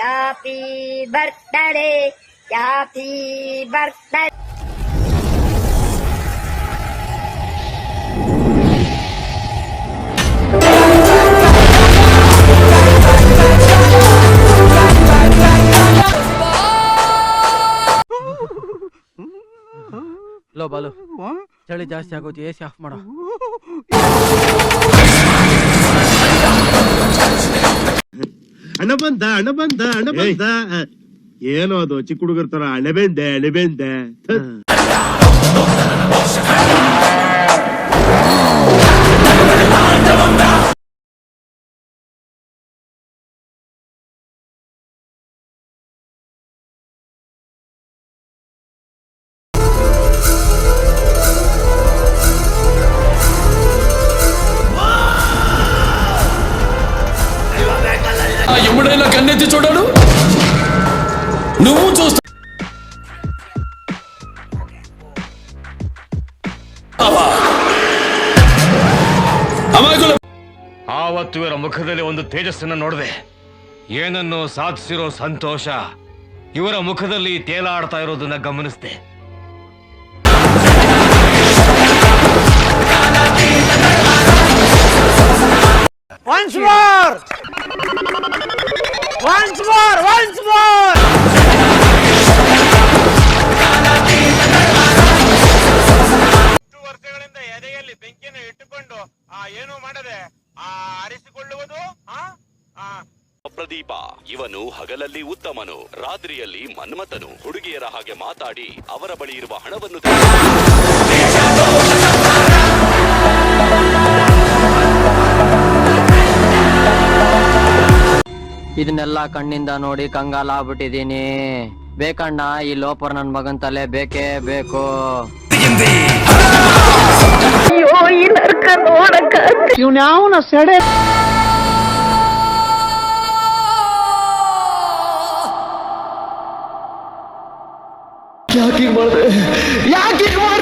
Happy birthday, happy birthday. ಲೋ ಬಾಲು, ಚಳಿ ಜಾಸ್ತಿ ಆಗೋದು, ಎಸಿ ಆಫ್ ಮಾಡೋ. ಅಣ್ಣ ಬಂದ ಅಣ್ಣ ಬಂದ ಅಣ್ಣ ಬಂದ. ಏನೋ ಅದು ಚಿಕ್ಕ ಹುಡುಗರ ತರ ಅಣಬೆಂದೆ ಅಣಬೆಂದೆ. ఎప్పుడైనా కన్నెత్తి చూడడు, నువ్వు చూస్తా. ಆವತ್ತು ಇವರ ಮುಖದಲ್ಲಿ ಒಂದು ತೇಜಸ್ಸನ್ನು ನೋಡಿದೆ. ಏನನ್ನು ಸಾಧಿಸಿರೋ ಸಂತೋಷ ಇವರ ಮುಖದಲ್ಲಿ ತೇಲಾಡ್ತಾ ಇರೋದನ್ನ ಗಮನಿಸಿದೆ. Once more! Once more! Once more! ವರ್ಷಗಳಿಂದ ಎದೆಯಲ್ಲಿ ಬೆಂಕಿಯನ್ನು ಇಟ್ಟುಕೊಂಡು ಏನು ಮಾಡದೆ ಆರಿಸಿಕೊಳ್ಳುವುದು. ಪ್ರದೀಪ ಇವನು ಹಗಲಲ್ಲಿ ಉತ್ತಮನು, ರಾತ್ರಿಯಲ್ಲಿ ಮನ್ಮಥನು. ಹುಡುಗಿಯರ ಹಾಗೆ ಮಾತಾಡಿ ಅವರ ಬಳಿ ಇರುವ ಹಣವನ್ನು ಇದನ್ನೆಲ್ಲ ಕಣ್ಣಿಂದ ನೋಡಿ ಕಂಗಾಲ ಆಗ್ಬಿಟ್ಟಿದೀನಿ. ಬೇಕಣ್ಣ, ಈ ಲೋಪರ್ ನನ್ ಮಗನ್ ತಲೆ ಬೇಕೇ ಬೇಕು. ಇವ್ನ್ಯಾವನ ಸೆಡೆ ಯಾಕೆ ಮಾಡಿದೆ?